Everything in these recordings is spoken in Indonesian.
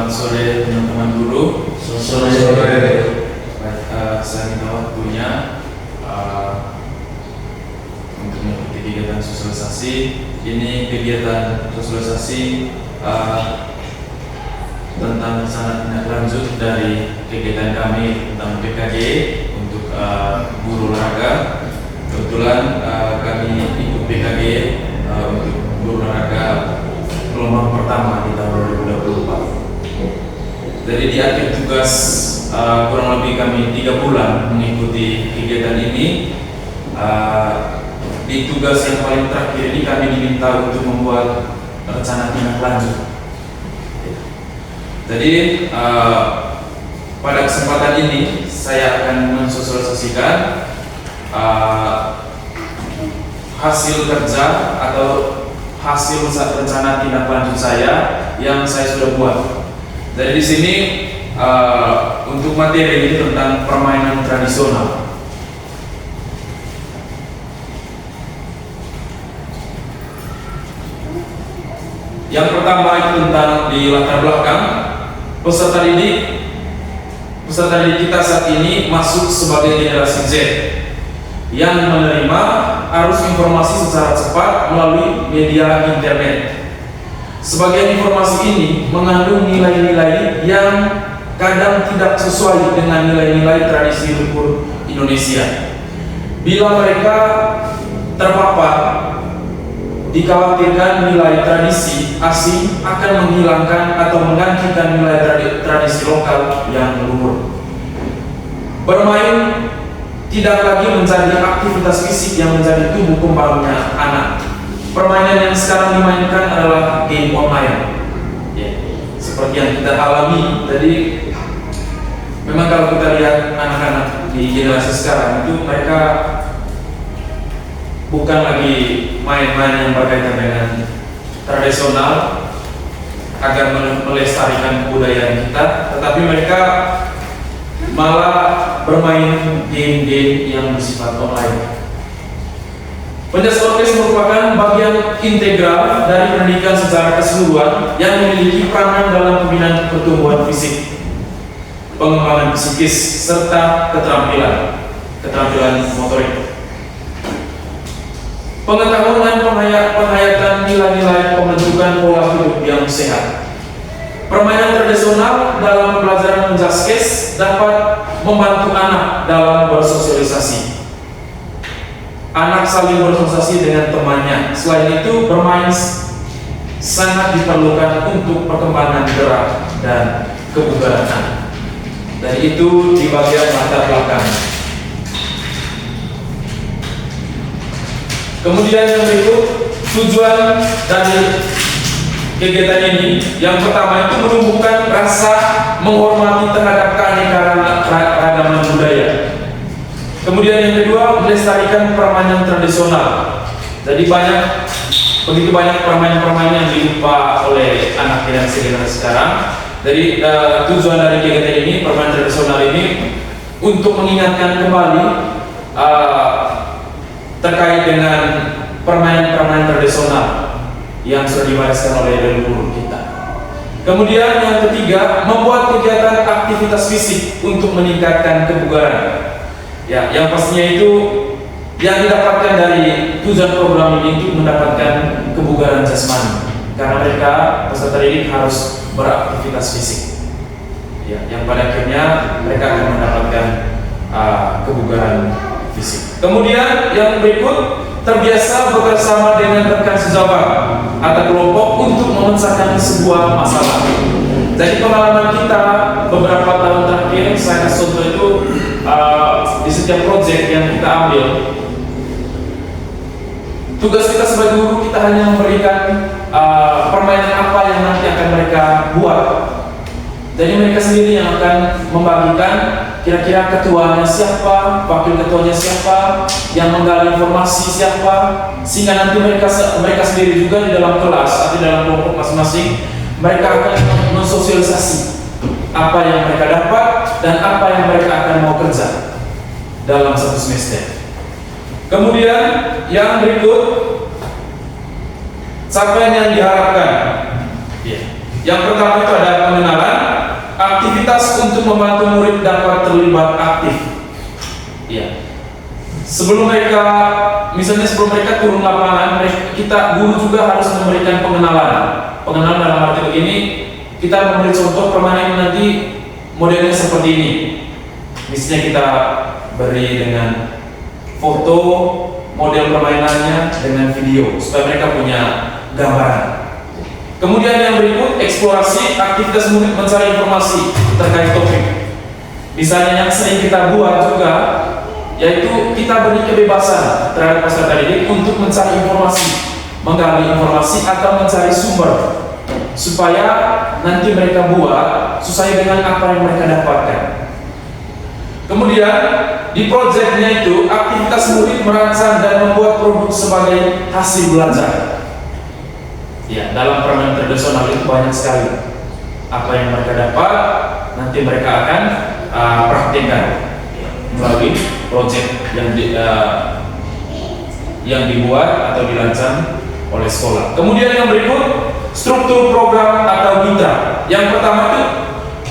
Selamat sore teman-teman guru. Sore. Baik, saya minta waktunya untuk mengikuti kegiatan sosialisasi. Ini kegiatan sosialisasi tentang rencana tindak lanjut dari kegiatan kami tentang PKG untuk guru olahraga. Kebetulan kami ikut PKG untuk guru olahraga gelombang pertama di tahun 2024. Jadi di akhir tugas kurang lebih kami 3 bulan mengikuti kegiatan ini. Di tugas yang paling terakhir ini kami diminta untuk membuat rencana tindak lanjut. Jadi pada kesempatan ini saya akan mensosialisasikan hasil kerja atau hasil rencana tindak lanjut saya yang saya sudah buat. Jadi di sini untuk materi ini tentang permainan tradisional. Yang pertama itu tentang di latar belakang peserta didik kita saat ini masuk sebagai generasi Z yang menerima arus informasi secara cepat melalui media internet. Sebagian informasi ini mengandung nilai-nilai yang kadang tidak sesuai dengan nilai-nilai tradisi luhur Indonesia. Bila mereka terpapar, dikhawatirkan nilai tradisi asing akan menghilangkan atau menggantikan nilai tradisi lokal yang luhur. Bermain tidak lagi menjadi aktivitas fisik yang menjadi tubuh kembangnya anak. Permainan yang sekarang dimainkan adalah game online, ya, seperti yang kita alami. Jadi memang kalau kita lihat anak-anak di generasi sekarang itu mereka bukan lagi main-main yang berkaitan dengan tradisional agar melestarikan kebudayaan kita, tetapi mereka malah bermain game-game yang bersifat online. Penjas orkes merupakan bagian integral dari pendidikan secara keseluruhan yang memiliki peranan dalam pembinaan pertumbuhan fisik, pengembangan psikis, serta keterampilan motorik. Pengetahuan dan penghayatan nilai-nilai pembentukan pola hidup yang sehat. Permainan tradisional dalam pembelajaran menjaskes dapat membantu anak dalam bersosialisasi. Anak saling bersosialisasi dengan temannya. Selain itu, bermain sangat diperlukan untuk perkembangan gerak dan kebugaran anak. Dan itu di bagian latar belakang. Kemudian yang berikut, tujuan dari kegiatan ini, yang pertama itu menumbuhkan rasa menghormati terhadap keanekaragaman budaya. Kemudian yang kedua, melestarikan permainan tradisional. Jadi begitu banyak permainan-permainan yang dilupa oleh anak generasi sekarang. Jadi tujuan dari kegiatan ini, permainan tradisional ini, untuk mengingatkan kembali terkait dengan permainan-permainan tradisional yang sudah diwariskan oleh leluhur kita. Kemudian yang ketiga, membuat kegiatan aktivitas fisik untuk meningkatkan kebugaran. Ya, yang pastinya itu yang didapatkan dari tujuan program ini untuk mendapatkan kebugaran jasmani, karena mereka peserta didik harus beraktivitas fisik. Ya, yang pada akhirnya mereka akan mendapatkan kebugaran fisik. Kemudian yang berikut, terbiasa bersama dengan rekan sejawat atau kelompok untuk memecahkan sebuah masalah. Jadi pengalaman kita beberapa tahun terakhir, saya kasih contoh itu di setiap proyek yang kita ambil, tugas kita sebagai guru, kita hanya memberikan permainan apa yang nanti akan mereka buat. Jadi mereka sendiri yang akan membagikan kira-kira ketuanya siapa, wakil ketuanya siapa, yang menggali informasi siapa, sehingga nanti mereka sendiri juga di dalam kelas atau di dalam kelompok masing-masing, mereka akan mensosialisasi apa yang mereka dapat dan apa yang mereka akan mau kerja dalam satu semester. Kemudian yang berikut, capaian yang diharapkan. Yang pertama itu ada pengenalan, kapasitas untuk membantu murid dapat terlibat aktif. Ya. Sebelum mereka turun lapangan, kita guru juga harus memberikan pengenalan. Pengenalan dalam arti begini, kita memberi contoh permainan nanti modelnya seperti ini. Misalnya kita beri dengan foto model permainannya dengan video supaya mereka punya gambaran. Kemudian yang berikut, eksplorasi aktivitas murid mencari informasi terkait topik. Misalnya yang sering kita buat juga, yaitu kita beri kebebasan terhadap peserta didik untuk mencari informasi, menggali informasi atau mencari sumber, supaya nanti mereka buat sesuai dengan apa yang mereka dapatkan. Kemudian di proyeknya itu, aktivitas murid merancang dan membuat produk sebagai hasil belajar. Ya, dalam permainan tradisional itu banyak sekali apa yang mereka dapat, nanti mereka akan praktikkan melalui proyek yang dibuat atau dirancang oleh sekolah. Kemudian yang berikut, struktur program atau mitra. Yang pertama itu,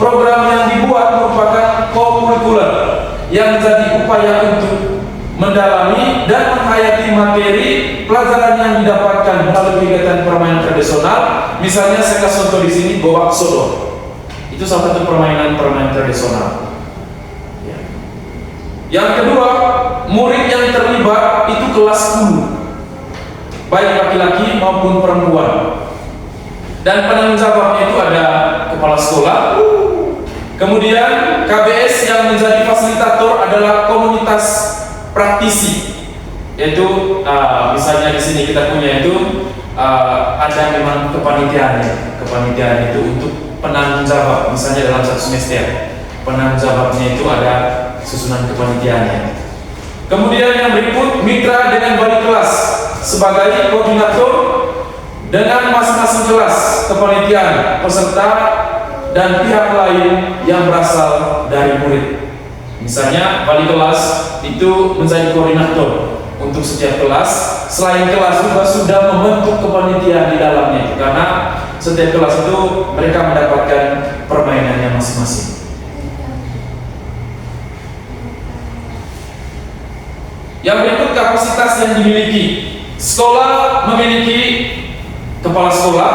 program yang dibuat merupakan co-curricular yang jadi upaya untuk mendalami dan menghayati materi pelajaran yang didapatkan melalui kegiatan permainan tradisional. Misalnya saya kasih contoh di sini, gowak sodor. Itu salah satu permainan tradisional. Ya. Yang kedua, murid yang terlibat itu kelas 10, baik laki-laki maupun perempuan. Dan penanggung jawabnya itu ada kepala sekolah. Kemudian KBS yang menjadi fasilitator adalah komunitas praktisi, yaitu misalnya di sini kita punya itu ada memang kepanitiaan itu untuk penanggung jawab. Misalnya dalam satu semester penanggung jawabnya itu ada susunan kepanitiaannya. Kemudian yang berikut, mitra dengan wali kelas sebagai koordinator dengan masing-masing kelas, kepanitiaan, peserta dan pihak lain yang berasal dari murid. Misalnya wali kelas itu menjadi koordinator untuk setiap kelas. Selain kelas juga sudah membentuk kepanitiaan di dalamnya, karena setiap kelas itu mereka mendapatkan permainannya masing-masing. Yang berikut, kapasitas yang dimiliki. Sekolah memiliki kepala sekolah,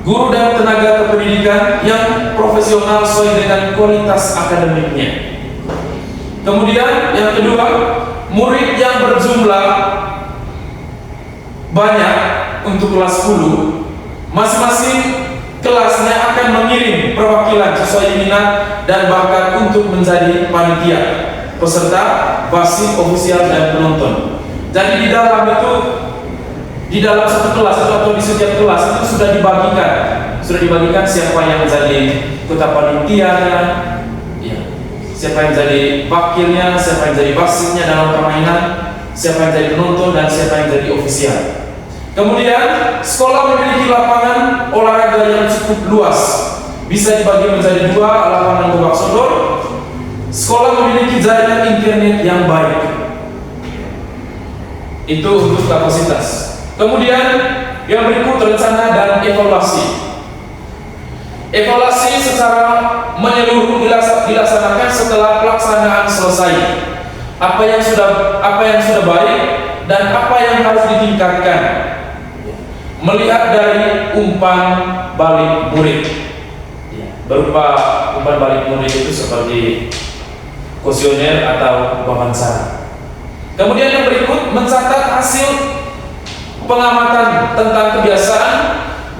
guru dan tenaga kependidikan yang profesional sesuai dengan kualitas akademiknya. Kemudian yang kedua, murid yang berjumlah banyak untuk kelas 10, masing-masing kelasnya akan mengirim perwakilan sesuai minat dan bakat untuk menjadi panitia, peserta, wasit, ofisial dan penonton. Jadi di dalam satu kelas atau di setiap kelas itu sudah dibagikan siapa yang menjadi ketua panitia, ya, siapa yang jadi wakilnya, siapa yang jadi wasitnya dalam permainan, siapa yang jadi penonton dan siapa yang jadi ofisial. Kemudian sekolah memiliki lapangan olahraga yang cukup luas, bisa dibagi menjadi 2 lapangan gowak sodor. Sekolah memiliki jaringan internet yang baik. Itu untuk kapasitas. Kemudian yang berikut, rencana dan evaluasi. Evaluasi secara menyeluruh dilaksanakan setelah pelaksanaan selesai. Apa yang sudah baik dan apa yang harus ditingkatkan. Melihat dari umpan balik murid. Berupa umpan balik murid itu seperti kuesioner atau wawancara. Kemudian yang berikut, mencatat hasil pengamatan tentang kebiasaan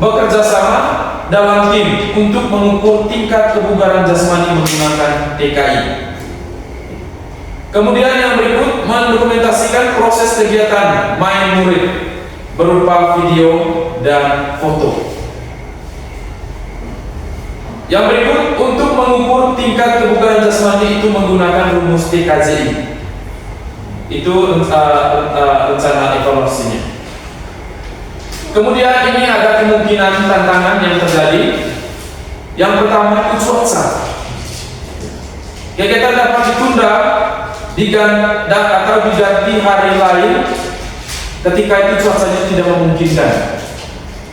bekerja sama dalam tim untuk mengukur tingkat kebugaran jasmani menggunakan TKI. Kemudian yang berikut, mendokumentasikan proses kegiatan main murid berupa video dan foto. Yang berikut, untuk mengukur tingkat kebugaran jasmani itu menggunakan rumus TKJI. Itu rencana evaluasinya. Kemudian ini ada kemungkinan tantangan yang terjadi. Yang pertama itu cuaca. Kegiatan dapat ditunda atau diganti hari lain ketika itu cuacanya tidak memungkinkan.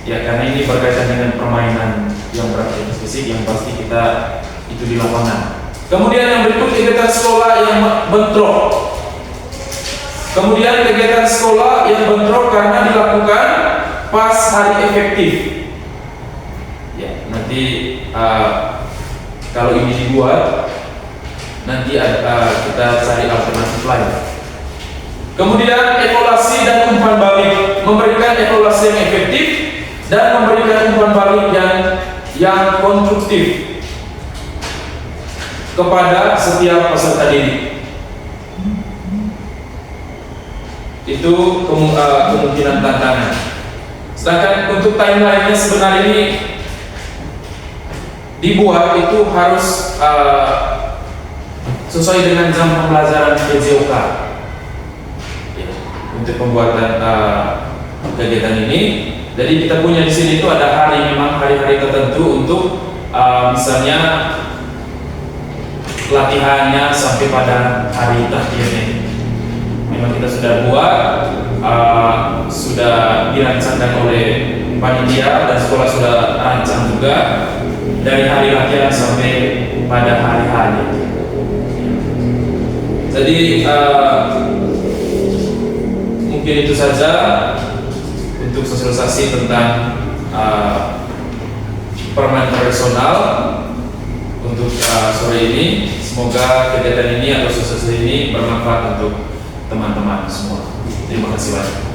Ya, karena ini berkaitan dengan permainan yang beraktivitas fisik yang pasti kita itu di lapangan. Kemudian yang berikut kegiatan sekolah yang bentrok. Kemudian kegiatan sekolah yang bentrok karena dilakukan pas hari efektif. Ya, nanti kalau ini dibuat, nanti kita cari alternatif lain. Kemudian evaluasi dan umpan balik, memberikan evaluasi yang efektif dan memberikan umpan balik yang konstruktif kepada setiap peserta didik. Itu kemungkinan tantangan. Sedangkan untuk timeline-nya sebenarnya ini dibuat itu harus sesuai dengan jam pembelajaran PJOK. Ya, untuk pembuatan kegiatan ini, jadi kita punya di sini itu ada memang hari-hari tertentu untuk misalnya latihannya sampai pada hari terakhirnya. Memang kita sudah buat, sudah dirancangkan oleh panitia dan sekolah sudah rancang juga dari hari latihan sampai pada hari-hari. Jadi mungkin itu saja untuk sosialisasi tentang permainan tradisional untuk sore ini. Semoga kegiatan ini atau sosialisasi ini bermanfaat untuk teman-teman semua. Terima kasih banyak.